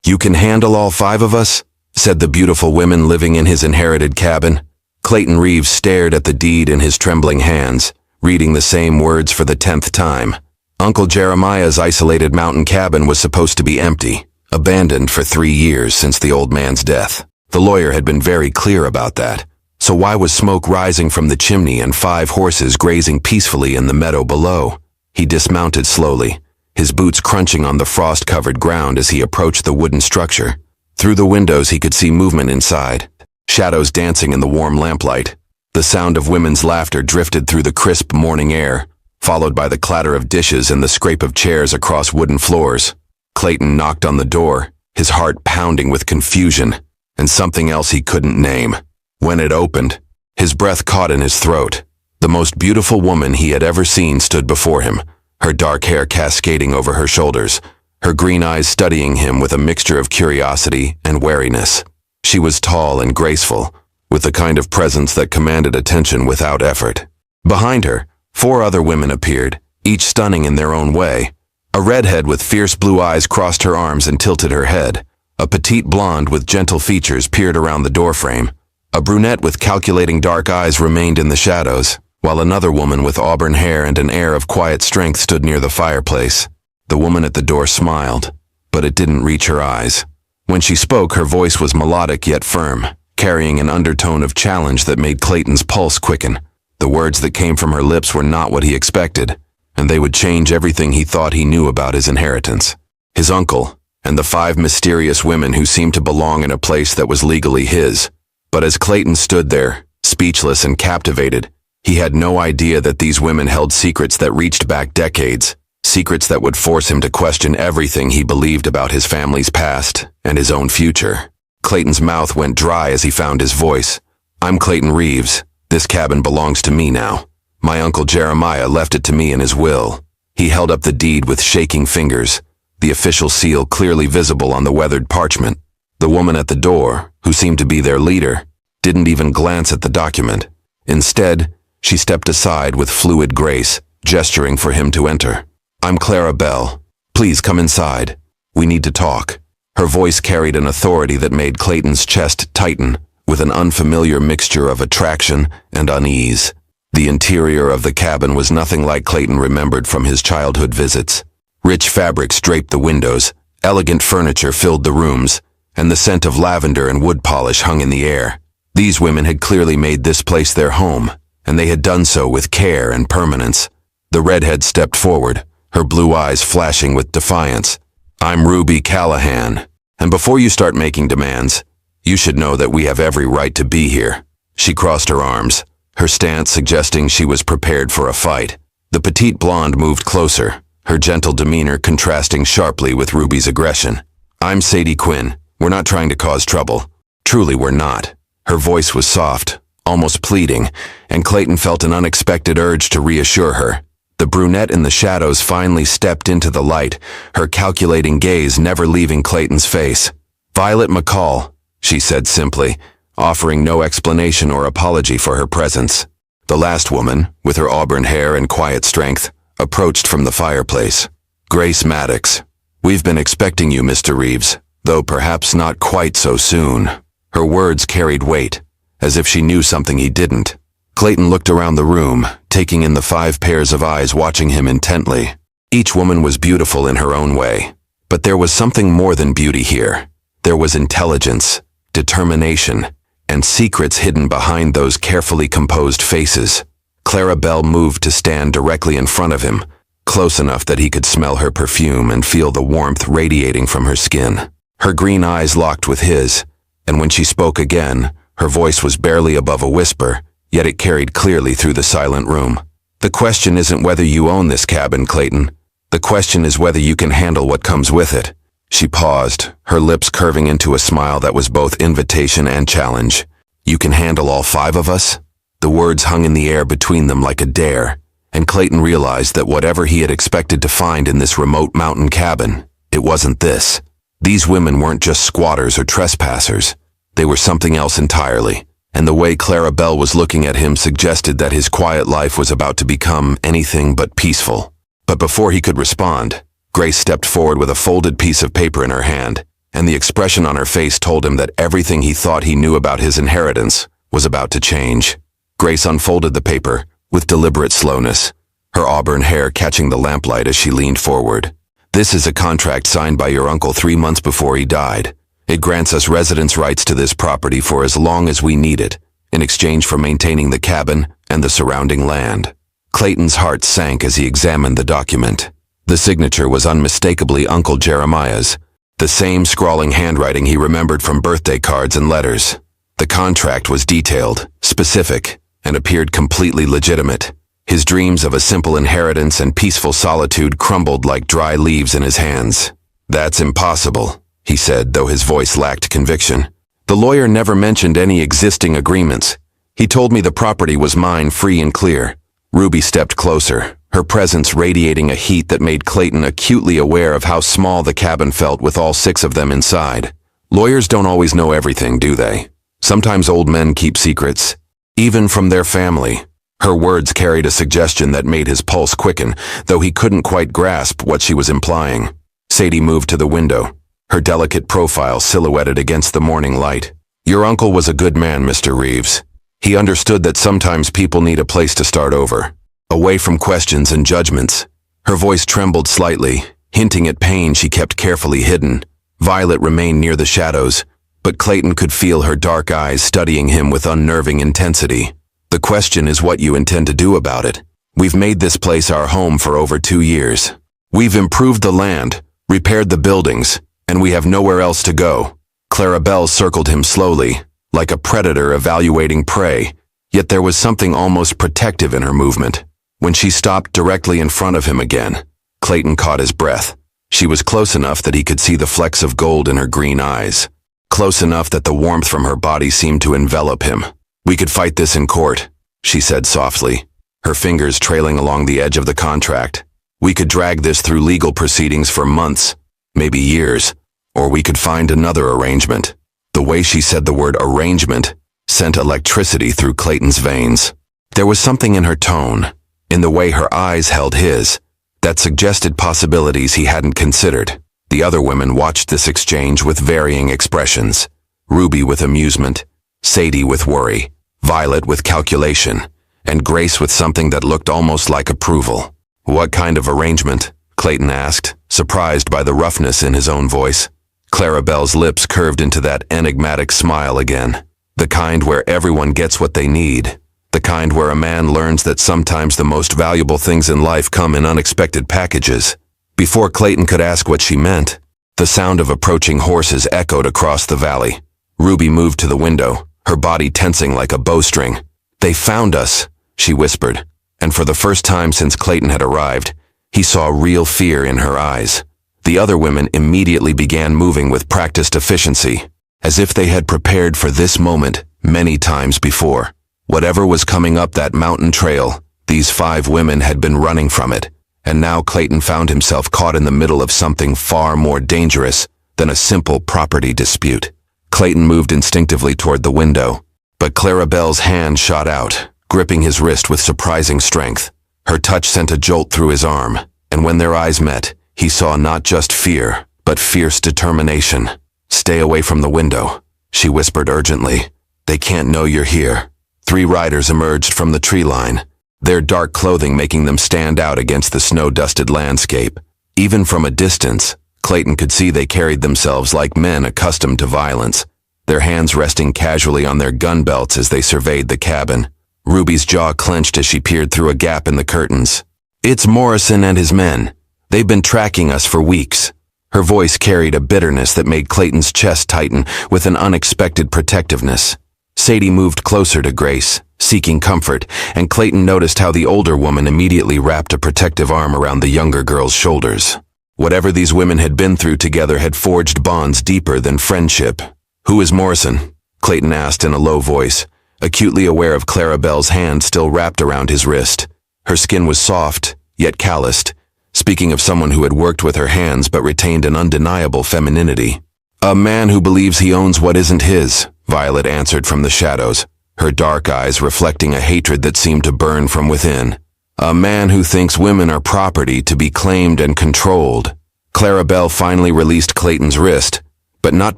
"You can handle all 5 of us?" said the beautiful women living in his inherited cabin. Clayton Reeves stared at the deed in his trembling hands, reading the same words for the 10th time. Uncle Jeremiah's isolated mountain cabin was supposed to be empty, abandoned for 3 years since the old man's death. The lawyer had been very clear about that. So why was smoke rising from the chimney and 5 horses grazing peacefully in the meadow below? He dismounted slowly, his boots crunching on the frost-covered ground as he approached the wooden structure. Through the windows he could see movement inside, shadows dancing in the warm lamplight. The sound of women's laughter drifted through the crisp morning air, followed by the clatter of dishes and the scrape of chairs across wooden floors. Clayton knocked on the door, his heart pounding with confusion and something else he couldn't name. When it opened, his breath caught in his throat. The most beautiful woman he had ever seen stood before him, her dark hair cascading over her shoulders, her green eyes studying him with a mixture of curiosity and wariness. She was tall and graceful, with the kind of presence that commanded attention without effort. Behind her, 4 other women appeared, each stunning in their own way. A redhead with fierce blue eyes crossed her arms and tilted her head. A petite blonde with gentle features peered around the doorframe. A brunette with calculating dark eyes remained in the shadows, while another woman with auburn hair and an air of quiet strength stood near the fireplace. The woman at the door smiled, but it didn't reach her eyes. When she spoke, her voice was melodic yet firm, carrying an undertone of challenge that made Clayton's pulse quicken. The words that came from her lips were not what he expected, and they would change everything he thought he knew about his inheritance, his uncle, and the 5 mysterious women who seemed to belong in a place that was legally his. But as Clayton stood there, speechless and captivated, he had no idea that these women held secrets that reached back decades, secrets that would force him to question everything he believed about his family's past and his own future. Clayton's mouth went dry as he found his voice. "I'm Clayton Reeves. This cabin belongs to me now. My uncle Jeremiah left it to me in his will." He held up the deed with shaking fingers, the official seal clearly visible on the weathered parchment. The woman at the door, who seemed to be their leader, didn't even glance at the document. Instead, she stepped aside with fluid grace, gesturing for him to enter. "I'm Clara Bell. Please come inside. We need to talk." Her voice carried an authority that made Clayton's chest tighten, with an unfamiliar mixture of attraction and unease. The interior of the cabin was nothing like Clayton remembered from his childhood visits. Rich fabrics draped the windows, elegant furniture filled the rooms, and the scent of lavender and wood polish hung in the air. These women had clearly made this place their home, and they had done so with care and permanence. The redhead stepped forward, her blue eyes flashing with defiance. "I'm Ruby Callahan, and before you start making demands, you should know that we have every right to be here." She crossed her arms, her stance suggesting she was prepared for a fight. The petite blonde moved closer, her gentle demeanor contrasting sharply with Ruby's aggression. "I'm Sadie Quinn. We're not trying to cause trouble. Truly, we're not." Her voice was soft, almost pleading, and Clayton felt an unexpected urge to reassure her. The brunette in the shadows finally stepped into the light, her calculating gaze never leaving Clayton's face. "Violet McCall," she said simply, offering no explanation or apology for her presence. The last woman, with her auburn hair and quiet strength, approached from the fireplace. "Grace Maddox. We've been expecting you, Mr. Reeves, though perhaps not quite so soon." Her words carried weight, as if she knew something he didn't. Clayton looked around the room, taking in the 5 pairs of eyes watching him intently. Each woman was beautiful in her own way, but there was something more than beauty here. There was intelligence, determination, and secrets hidden behind those carefully composed faces. Clara Bell moved to stand directly in front of him, close enough that he could smell her perfume and feel the warmth radiating from her skin. Her green eyes locked with his, and when she spoke again, her voice was barely above a whisper, yet it carried clearly through the silent room. "The question isn't whether you own this cabin, Clayton. The question is whether you can handle what comes with it." She paused, her lips curving into a smile that was both invitation and challenge. "You can handle all 5 of us?" The words hung in the air between them like a dare, and Clayton realized that whatever he had expected to find in this remote mountain cabin, it wasn't this. These women weren't just squatters or trespassers. They were something else entirely, and the way Clara Bell was looking at him suggested that his quiet life was about to become anything but peaceful. But before he could respond, Grace stepped forward with a folded piece of paper in her hand, and the expression on her face told him that everything he thought he knew about his inheritance was about to change. Grace unfolded the paper with deliberate slowness, her auburn hair catching the lamplight as she leaned forward. "This is a contract signed by your uncle 3 months before he died. It grants us residence rights to this property for as long as we need it, in exchange for maintaining the cabin and the surrounding land." Clayton's heart sank as he examined the document. The signature was unmistakably Uncle Jeremiah's, the same scrawling handwriting he remembered from birthday cards and letters. The contract was detailed, specific, and appeared completely legitimate. His dreams of a simple inheritance and peaceful solitude crumbled like dry leaves in his hands. "That's impossible," he said, though his voice lacked conviction. "The lawyer never mentioned any existing agreements. He told me the property was mine free and clear." Ruby stepped closer, her presence radiating a heat that made Clayton acutely aware of how small the cabin felt with all 6 of them inside. Lawyers don't always know everything, do they? Sometimes old men keep secrets, even from their family. Her words carried a suggestion that made his pulse quicken, though he couldn't quite grasp what she was implying. Sadie moved to the window, her delicate profile silhouetted against the morning light. "Your uncle was a good man, Mr. Reeves. He understood that sometimes people need a place to start over, away from questions and judgments." Her voice trembled slightly, hinting at pain she kept carefully hidden. Violet remained near the shadows, but Clayton could feel her dark eyes studying him with unnerving intensity. "The question is what you intend to do about it. We've made this place our home for over 2 years. We've improved the land, repaired the buildings, and we have nowhere else to go." Clarabelle circled him slowly, like a predator evaluating prey, yet there was something almost protective in her movement. When she stopped directly in front of him again, Clayton caught his breath. She was close enough that he could see the flecks of gold in her green eyes, close enough that the warmth from her body seemed to envelop him. "We could fight this in court," she said softly, her fingers trailing along the edge of the contract. "We could drag this through legal proceedings for months, maybe years, or we could find another arrangement." The way she said the word arrangement sent electricity through Clayton's veins. There was something in her tone, in the way her eyes held his, that suggested possibilities he hadn't considered. The other women watched this exchange with varying expressions. Ruby with amusement, Sadie with worry, Violet with calculation, and Grace with something that looked almost like approval. "What kind of arrangement?" Clayton asked, surprised by the roughness in his own voice. Clarabelle's lips curved into that enigmatic smile again. "The kind where everyone gets what they need. The kind where a man learns that sometimes the most valuable things in life come in unexpected packages." Before Clayton could ask what she meant, the sound of approaching horses echoed across the valley. Ruby moved to the window, her body tensing like a bowstring. "They found us," she whispered, and for the first time since Clayton had arrived, he saw real fear in her eyes. The other women immediately began moving with practiced efficiency, as if they had prepared for this moment many times before. Whatever was coming up that mountain trail, these 5 women had been running from it, and now Clayton found himself caught in the middle of something far more dangerous than a simple property dispute. Clayton moved instinctively toward the window, but Clarabelle's hand shot out, gripping his wrist with surprising strength. Her touch sent a jolt through his arm, and when their eyes met, he saw not just fear, but fierce determination. "Stay away from the window," she whispered urgently. "They can't know you're here." 3 riders emerged from the tree line, their dark clothing making them stand out against the snow-dusted landscape. Even from a distance, Clayton could see they carried themselves like men accustomed to violence, their hands resting casually on their gun belts as they surveyed the cabin. Ruby's jaw clenched as she peered through a gap in the curtains. "It's Morrison and his men. They've been tracking us for weeks." Her voice carried a bitterness that made Clayton's chest tighten with an unexpected protectiveness. Sadie moved closer to Grace, seeking comfort, and Clayton noticed how the older woman immediately wrapped a protective arm around the younger girl's shoulders. Whatever these women had been through together had forged bonds deeper than friendship. "Who is Morrison?" Clayton asked in a low voice, acutely aware of Clarabelle's hand still wrapped around his wrist. Her skin was soft, yet calloused, speaking of someone who had worked with her hands but retained an undeniable femininity. "A man who believes he owns what isn't his," Violet answered from the shadows, her dark eyes reflecting a hatred that seemed to burn from within. "A man who thinks women are property to be claimed and controlled." Clarabelle finally released Clayton's wrist, but not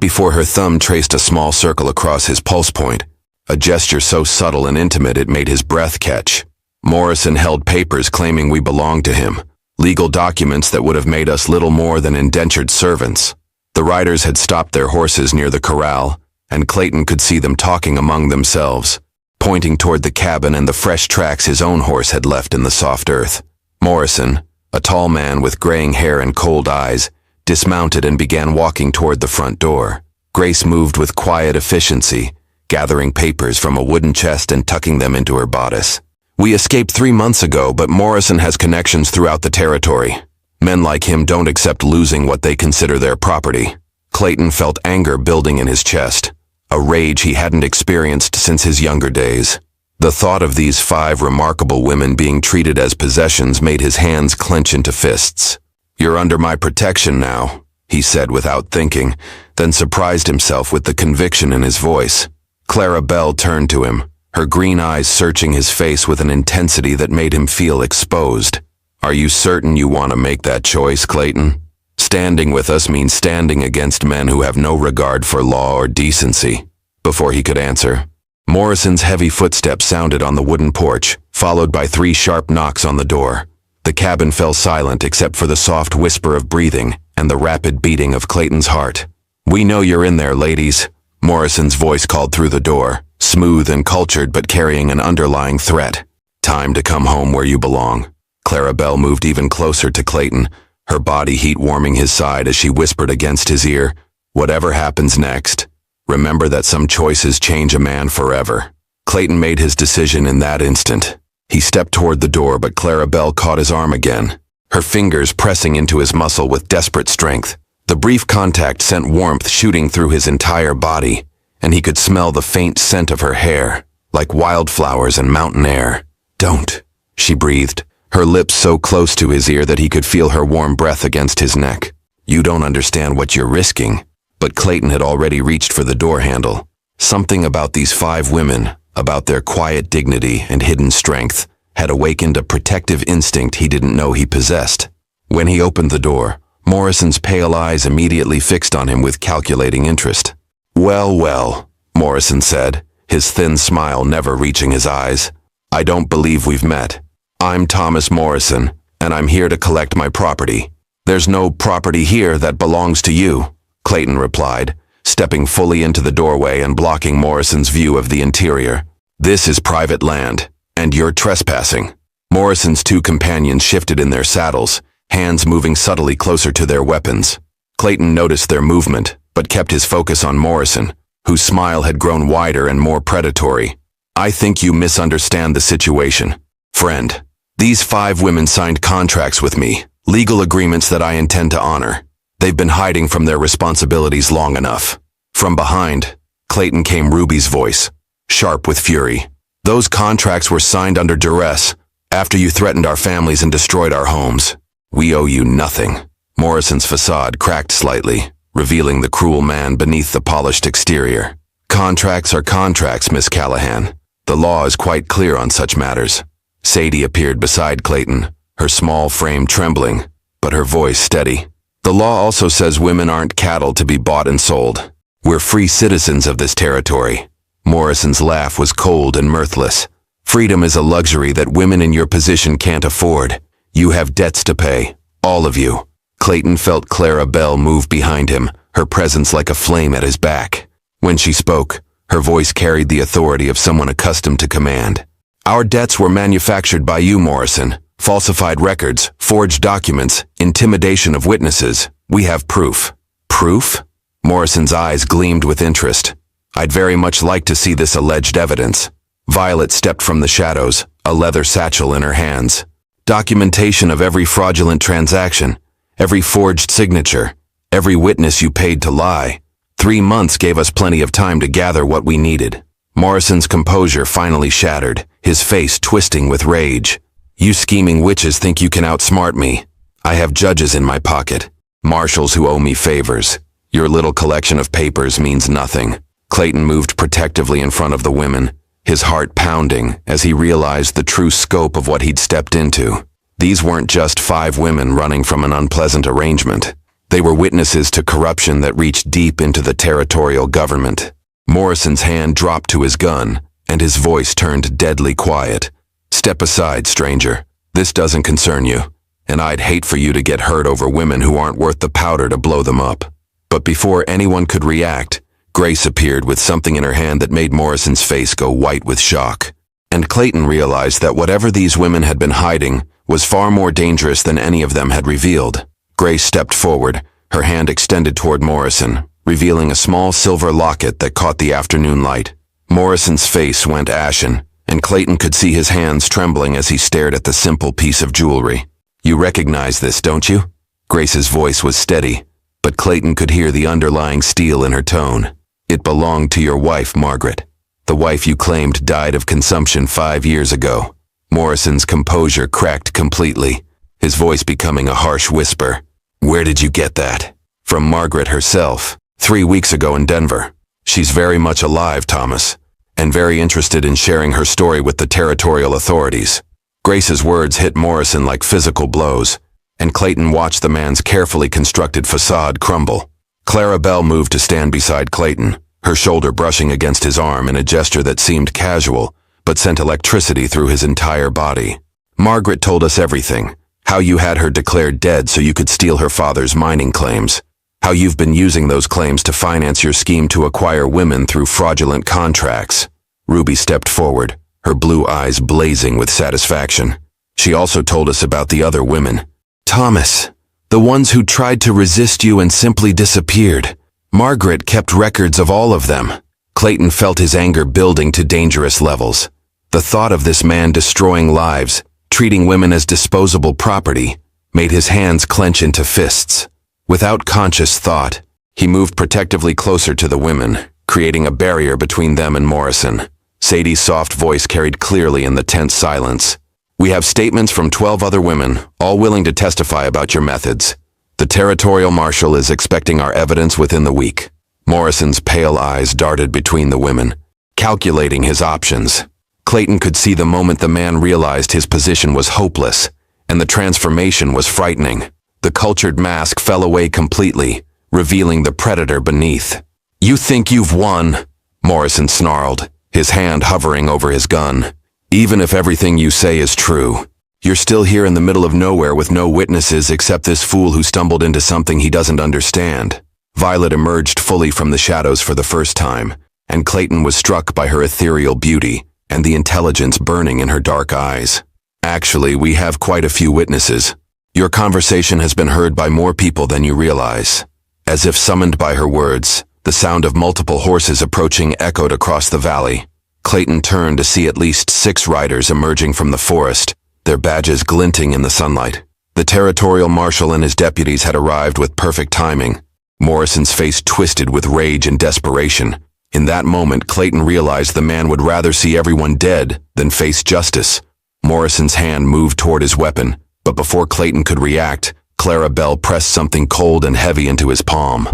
before her thumb traced a small circle across his pulse point, a gesture so subtle and intimate it made his breath catch. Morrison held papers claiming we belonged to him, legal documents that would have made us little more than indentured servants. The riders had stopped their horses near the corral, and Clayton could see them talking among themselves, pointing toward the cabin and the fresh tracks his own horse had left in the soft earth. Morrison, a tall man with graying hair and cold eyes, dismounted and began walking toward the front door. Grace moved with quiet efficiency, gathering papers from a wooden chest and tucking them into her bodice. We escaped 3 months ago, but Morrison has connections throughout the territory. Men like him don't accept losing what they consider their property. Clayton felt anger building in his chest, a rage he hadn't experienced since his younger days. The thought of these 5 remarkable women being treated as possessions made his hands clench into fists. "You're under my protection now," he said without thinking, then surprised himself with the conviction in his voice. Clara Bell turned to him, her green eyes searching his face with an intensity that made him feel exposed. "Are you certain you want to make that choice, Clayton? Standing with us means standing against men who have no regard for law or decency." Before he could answer, Morrison's heavy footsteps sounded on the wooden porch, followed by 3 sharp knocks on the door. The cabin fell silent except for the soft whisper of breathing and the rapid beating of Clayton's heart. "We know you're in there, ladies," Morrison's voice called through the door, smooth and cultured but carrying an underlying threat. "Time to come home where you belong." Clara Bell moved even closer to Clayton, her body heat warming his side as she whispered against his ear, "Whatever happens next, remember that some choices change a man forever." Clayton made his decision in that instant. He stepped toward the door, but Clara Bell caught his arm again, her fingers pressing into his muscle with desperate strength. The brief contact sent warmth shooting through his entire body, and he could smell the faint scent of her hair, like wildflowers and mountain air. "Don't," she breathed, her lips so close to his ear that he could feel her warm breath against his neck. "You don't understand what you're risking." But Clayton had already reached for the door handle. Something about these 5 women, about their quiet dignity and hidden strength, had awakened a protective instinct he didn't know he possessed. When he opened the door, Morrison's pale eyes immediately fixed on him with calculating interest. "Well, well," Morrison said, his thin smile never reaching his eyes. "I don't believe we've met. I'm Thomas Morrison, and I'm here to collect my property." "There's no property here that belongs to you," Clayton replied, stepping fully into the doorway and blocking Morrison's view of the interior. "This is private land, and you're trespassing." Morrison's 2 companions shifted in their saddles, hands moving subtly closer to their weapons. Clayton noticed their movement, but kept his focus on Morrison, whose smile had grown wider and more predatory. "I think you misunderstand the situation. Friend, these 5 women signed contracts with me, legal agreements that I intend to honor. They've been hiding from their responsibilities long enough." From behind, Clayton came Ruby's voice, sharp with fury. "Those contracts were signed under duress, after you threatened our families and destroyed our homes. We owe you nothing." Morrison's facade cracked slightly, revealing the cruel man beneath the polished exterior. "Contracts are contracts, Miss Callahan. The law is quite clear on such matters." Sadie appeared beside Clayton, her small frame trembling, but her voice steady. "The law also says women aren't cattle to be bought and sold. We're free citizens of this territory." Morrison's laugh was cold and mirthless. "Freedom is a luxury that women in your position can't afford. You have debts to pay, all of you." Clayton felt Clara Bell move behind him, her presence like a flame at his back. When she spoke, her voice carried the authority of someone accustomed to command. "Our debts were manufactured by you, Morrison. Falsified records, forged documents, intimidation of witnesses. We have proof." "Proof?" Morrison's eyes gleamed with interest. "I'd very much like to see this alleged evidence." Violet stepped from the shadows, a leather satchel in her hands. "Documentation of every fraudulent transaction, every forged signature, every witness you paid to lie. 3 months gave us plenty of time to gather what we needed." Morrison's composure finally shattered, his face twisting with rage. "You scheming witches think you can outsmart me. I have judges in my pocket, marshals who owe me favors. Your little collection of papers means nothing." Clayton moved protectively in front of the women, his heart pounding as he realized the true scope of what he'd stepped into. These weren't just 5 women running from an unpleasant arrangement. They were witnesses to corruption that reached deep into the territorial government. Morrison's hand dropped to his gun, and his voice turned deadly quiet. "Step aside, stranger. This doesn't concern you, and I'd hate for you to get hurt over women who aren't worth the powder to blow them up." But before anyone could react, Grace appeared with something in her hand that made Morrison's face go white with shock. And Clayton realized that whatever these women had been hiding was far more dangerous than any of them had revealed. Grace stepped forward, her hand extended toward Morrison, revealing a small silver locket that caught the afternoon light. Morrison's face went ashen, and Clayton could see his hands trembling as he stared at the simple piece of jewelry. "You recognize this, don't you?" Grace's voice was steady, but Clayton could hear the underlying steel in her tone. "It belonged to your wife, Margaret. The wife you claimed died of consumption 5 years ago." Morrison's composure cracked completely, his voice becoming a harsh whisper. "Where did you get that?" "From Margaret herself, 3 weeks ago in Denver. She's very much alive, Thomas, and very interested in sharing her story with the territorial authorities." Grace's words hit Morrison like physical blows, and Clayton watched the man's carefully constructed facade crumble. Clara Bell moved to stand beside Clayton, her shoulder brushing against his arm in a gesture that seemed casual, but sent electricity through his entire body. "Margaret told us everything. How you had her declared dead so you could steal her father's mining claims. How you've been using those claims to finance your scheme to acquire women through fraudulent contracts." Ruby stepped forward, her blue eyes blazing with satisfaction. "She also told us about the other women. Thomas, the ones who tried to resist you and simply disappeared. Margaret kept records of all of them." Clayton felt his anger building to dangerous levels. The thought of this man destroying lives, treating women as disposable property, made his hands clench into fists. Without conscious thought, he moved protectively closer to the women, creating a barrier between them and Morrison. Sadie's soft voice carried clearly in the tense silence. "We have statements from 12 other women, all willing to testify about your methods. The territorial marshal is expecting our evidence within the week." Morrison's pale eyes darted between the women, calculating his options. Clayton could see the moment the man realized his position was hopeless, and the transformation was frightening. The cultured mask fell away completely, revealing the predator beneath. "You think you've won," Morrison snarled, his hand hovering over his gun. "Even if everything you say is true, you're still here in the middle of nowhere with no witnesses except this fool who stumbled into something he doesn't understand." Violet emerged fully from the shadows for the first time, and Clayton was struck by her ethereal beauty and the intelligence burning in her dark eyes. "Actually, we have quite a few witnesses. Your conversation has been heard by more people than you realize." As if summoned by her words, the sound of multiple horses approaching echoed across the valley. Clayton turned to see at least 6 riders emerging from the forest, their badges glinting in the sunlight. The territorial marshal and his deputies had arrived with perfect timing. Morrison's face twisted with rage and desperation. In that moment, Clayton realized the man would rather see everyone dead than face justice. Morrison's hand moved toward his weapon, but before Clayton could react, Clara Bell pressed something cold and heavy into his palm.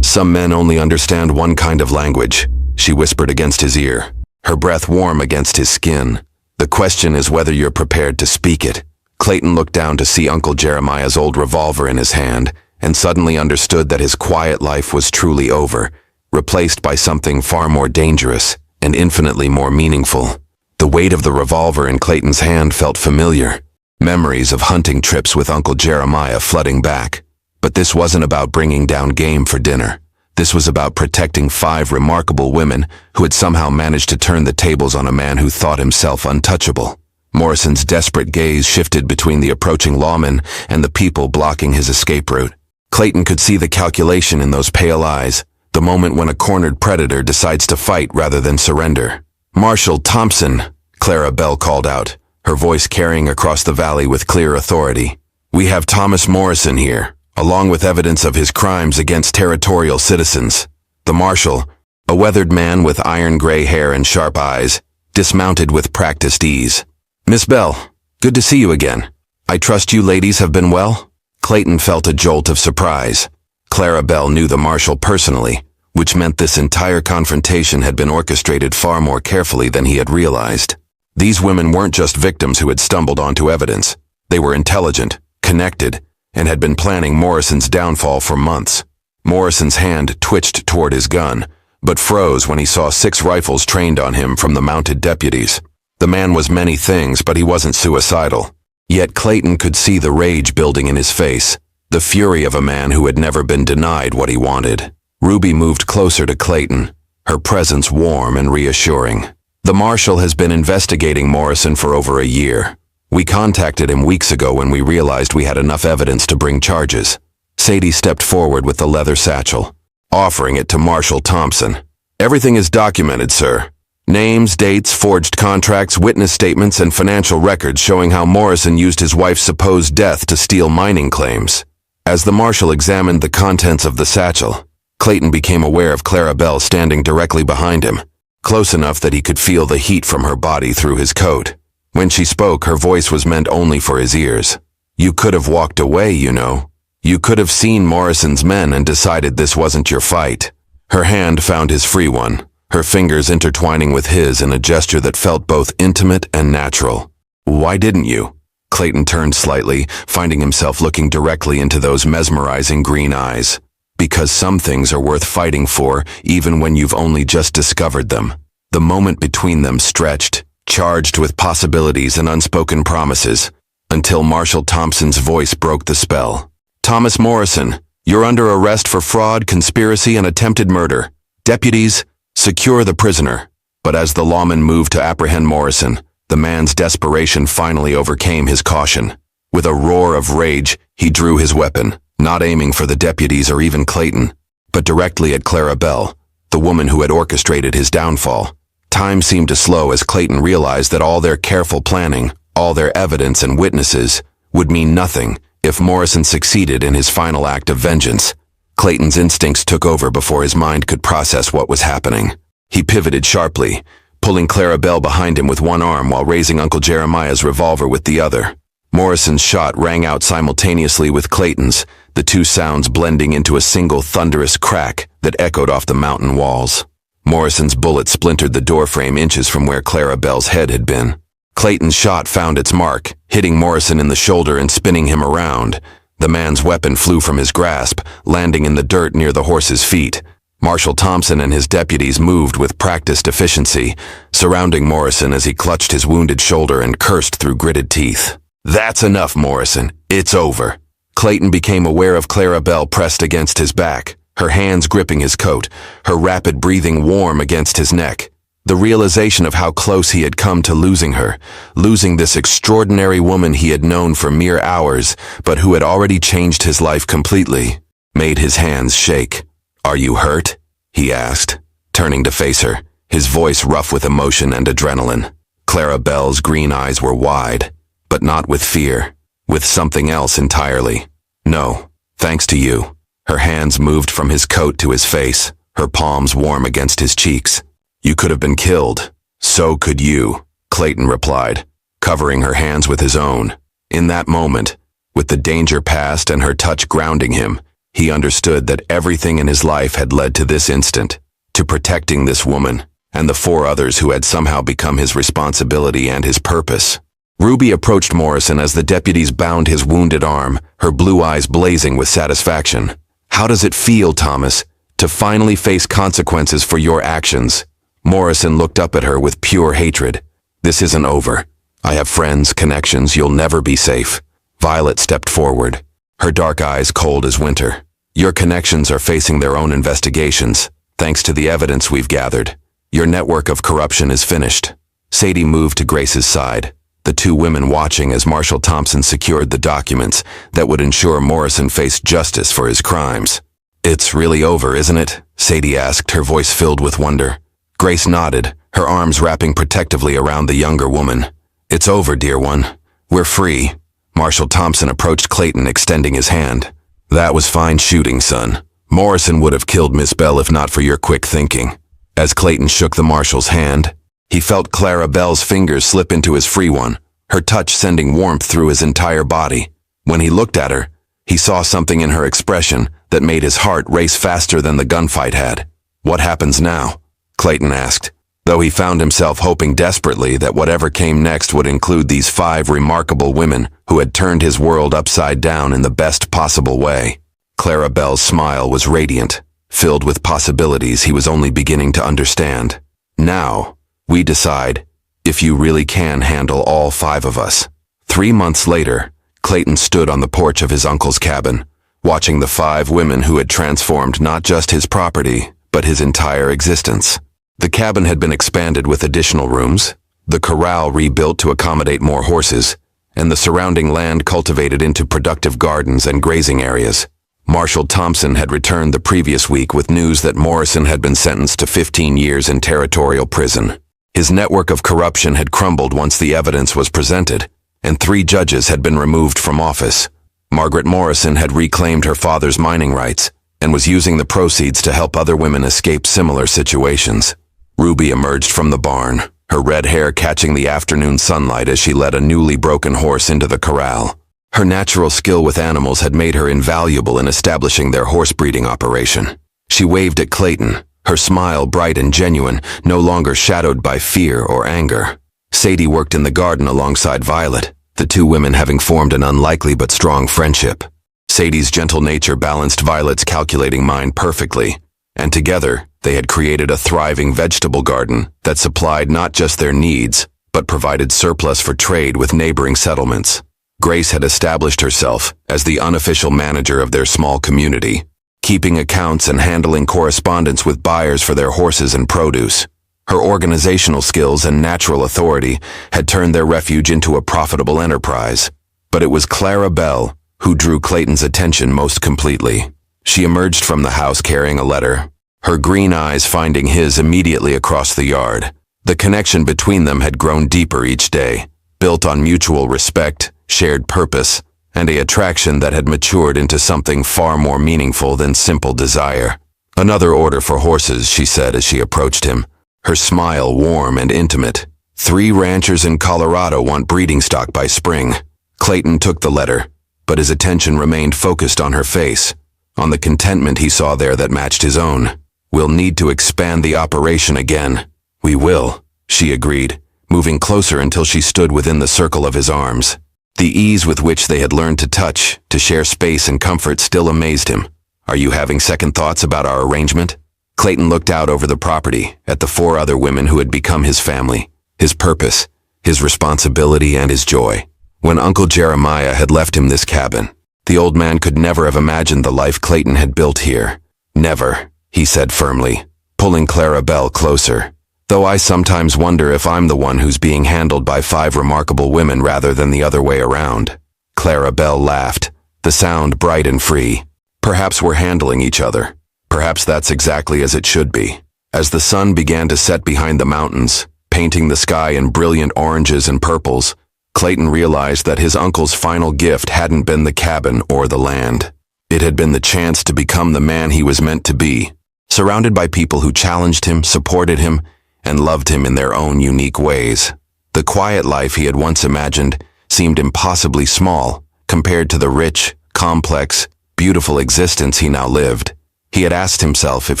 "Some men only understand one kind of language," she whispered against his ear, her breath warm against his skin. "The question is whether you're prepared to speak it." Clayton looked down to see Uncle Jeremiah's old revolver in his hand, and suddenly understood that his quiet life was truly over, replaced by something far more dangerous and infinitely more meaningful. The weight of the revolver in Clayton's hand felt familiar, memories of hunting trips with Uncle Jeremiah flooding back. But this wasn't about bringing down game for dinner. This was about protecting 5 remarkable women who had somehow managed to turn the tables on a man who thought himself untouchable. Morrison's desperate gaze shifted between the approaching lawmen and the people blocking his escape route. Clayton could see the calculation in those pale eyes, the moment when a cornered predator decides to fight rather than surrender. "Marshal Thompson," Clara Bell called out, her voice carrying across the valley with clear authority. "We have Thomas Morrison here, along with evidence of his crimes against territorial citizens." The marshal, a weathered man with iron-gray hair and sharp eyes, dismounted with practiced ease. "Miss Bell, good to see you again. I trust you ladies have been well?" Clayton felt a jolt of surprise. Clara Bell knew the marshal personally, which meant this entire confrontation had been orchestrated far more carefully than he had realized. These women weren't just victims who had stumbled onto evidence. They were intelligent, connected, and had been planning Morrison's downfall for months. Morrison's hand twitched toward his gun, but froze when he saw 6 rifles trained on him from the mounted deputies. The man was many things, but he wasn't suicidal. Yet Clayton could see the rage building in his face, the fury of a man who had never been denied what he wanted. Ruby moved closer to Clayton, her presence warm and reassuring. The marshal has been investigating Morrison for over a year. We contacted him weeks ago when we realized we had enough evidence to bring charges. Sadie stepped forward with the leather satchel, offering it to Marshal Thompson. Everything is documented, sir. Names, dates, forged contracts, witness statements, and financial records showing how Morrison used his wife's supposed death to steal mining claims. As the marshal examined the contents of the satchel, Clayton became aware of Clara Bell standing directly behind him, close enough that he could feel the heat from her body through his coat. When she spoke, her voice was meant only for his ears. You could have walked away, you know. You could have seen Morrison's men and decided this wasn't your fight. Her hand found his free one, her fingers intertwining with his in a gesture that felt both intimate and natural. Why didn't you? Clayton turned slightly, finding himself looking directly into those mesmerizing green eyes. Because some things are worth fighting for, even when you've only just discovered them. The moment between them stretched, charged with possibilities and unspoken promises, until Marshal Thompson's voice broke the spell. Thomas Morrison, you're under arrest for fraud, conspiracy, and attempted murder. Deputies, secure the prisoner. But as the lawman moved to apprehend Morrison, the man's desperation finally overcame his caution. With a roar of rage, he drew his weapon, not aiming for the deputies or even Clayton, but directly at Clara Bell, the woman who had orchestrated his downfall. Time seemed to slow as Clayton realized that all their careful planning, all their evidence and witnesses, would mean nothing if Morrison succeeded in his final act of vengeance. Clayton's instincts took over before his mind could process what was happening. He pivoted sharply, pulling Clara Bell behind him with one arm while raising Uncle Jeremiah's revolver with the other. Morrison's shot rang out simultaneously with Clayton's, the two sounds blending into a single thunderous crack that echoed off the mountain walls. Morrison's bullet splintered the doorframe inches from where Clara Bell's head had been. Clayton's shot found its mark, hitting Morrison in the shoulder and spinning him around. The man's weapon flew from his grasp, landing in the dirt near the horse's feet. Marshal Thompson and his deputies moved with practiced efficiency, surrounding Morrison as he clutched his wounded shoulder and cursed through gritted teeth. That's enough, Morrison. It's over. Clayton became aware of Clara Bell pressed against his back, her hands gripping his coat, her rapid breathing warm against his neck. The realization of how close he had come to losing her, losing this extraordinary woman he had known for mere hours, but who had already changed his life completely, made his hands shake. Are you hurt? He asked, turning to face her, his voice rough with emotion and adrenaline. Clara Bell's green eyes were wide, but not with fear, with something else entirely. No, thanks to you. Her hands moved from his coat to his face, her palms warm against his cheeks. You could have been killed. So could you, Clayton replied, covering her hands with his own. In that moment, with the danger past and her touch grounding him, he understood that everything in his life had led to this instant, to protecting this woman, and the 4 others who had somehow become his responsibility and his purpose. Ruby approached Morrison as the deputies bound his wounded arm, her blue eyes blazing with satisfaction. How does it feel, Thomas, to finally face consequences for your actions? Morrison looked up at her with pure hatred. This isn't over. I have friends, connections, you'll never be safe. Violet stepped forward, her dark eyes cold as winter. Your connections are facing their own investigations, thanks to the evidence we've gathered. Your network of corruption is finished. Sadie moved to Grace's side, the 2 women watching as Marshal Thompson secured the documents that would ensure Morrison faced justice for his crimes. It's really over, isn't it? Sadie asked, her voice filled with wonder. Grace nodded, her arms wrapping protectively around the younger woman. It's over, dear one. We're free. Marshal Thompson approached Clayton, extending his hand. That was fine shooting, son. Morrison would have killed Miss Bell if not for your quick thinking. As Clayton shook the marshal's hand, he felt Clara Bell's fingers slip into his free one, her touch sending warmth through his entire body. When he looked at her, he saw something in her expression that made his heart race faster than the gunfight had. What happens now? Clayton asked, though he found himself hoping desperately that whatever came next would include these 5 remarkable women who had turned his world upside down in the best possible way. Clarabelle's smile was radiant, filled with possibilities he was only beginning to understand. Now, we decide if you really can handle all 5 of us. 3 months later, Clayton stood on the porch of his uncle's cabin, watching the 5 women who had transformed not just his property, but his entire existence. The cabin had been expanded with additional rooms, the corral rebuilt to accommodate more horses, and the surrounding land cultivated into productive gardens and grazing areas. Marshal Thompson had returned the previous week with news that Morrison had been sentenced to 15 years in territorial prison. His network of corruption had crumbled once the evidence was presented, and 3 judges had been removed from office. Margaret Morrison had reclaimed her father's mining rights and was using the proceeds to help other women escape similar situations. Ruby emerged from the barn, her red hair catching the afternoon sunlight as she led a newly broken horse into the corral. Her natural skill with animals had made her invaluable in establishing their horse breeding operation. She waved at Clayton, her smile bright and genuine, no longer shadowed by fear or anger. Sadie worked in the garden alongside Violet, the 2 women having formed an unlikely but strong friendship. Sadie's gentle nature balanced Violet's calculating mind perfectly, and together they had created a thriving vegetable garden that supplied not just their needs, but provided surplus for trade with neighboring settlements. Grace had established herself as the unofficial manager of their small community, keeping accounts and handling correspondence with buyers for their horses and produce. Her organizational skills and natural authority had turned their refuge into a profitable enterprise. But it was Clarabelle who drew Clayton's attention most completely. She emerged from the house carrying a letter, her green eyes finding his immediately across the yard. The connection between them had grown deeper each day, built on mutual respect, shared purpose, and an attraction that had matured into something far more meaningful than simple desire. "Another order for horses," she said as she approached him, her smile warm and intimate. "3 ranchers in Colorado want breeding stock by spring." Clayton took the letter, but his attention remained focused on her face, on the contentment he saw there that matched his own. "We'll need to expand the operation again." "We will," she agreed, moving closer until she stood within the circle of his arms. The ease with which they had learned to touch, to share space and comfort still amazed him. "Are you having second thoughts about our arrangement?" Clayton looked out over the property, at the 4 other women who had become his family, his purpose, his responsibility, and his joy. When Uncle Jeremiah had left him this cabin, the old man could never have imagined the life Clayton had built here. "Never," he said firmly, pulling Clarabelle closer. "Though I sometimes wonder if I'm the one who's being handled by 5 remarkable women rather than the other way around." Clarabelle laughed, the sound bright and free. "Perhaps we're handling each other. Perhaps that's exactly as it should be." As the sun began to set behind the mountains, painting the sky in brilliant oranges and purples, Clayton realized that his uncle's final gift hadn't been the cabin or the land. It had been the chance to become the man he was meant to be, surrounded by people who challenged him, supported him, and loved him in their own unique ways. The quiet life he had once imagined seemed impossibly small compared to the rich, complex, beautiful existence he now lived. He had asked himself if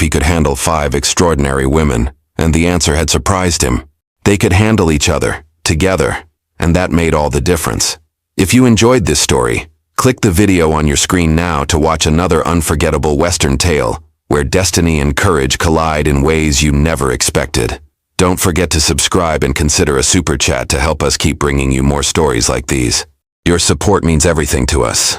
he could handle 5 extraordinary women, and the answer had surprised him. They could handle each other, together, and that made all the difference. If you enjoyed this story, click the video on your screen now to watch another unforgettable Western tale where destiny and courage collide in ways you never expected. Don't forget to subscribe and consider a super chat to help us keep bringing you more stories like these. Your support means everything to us.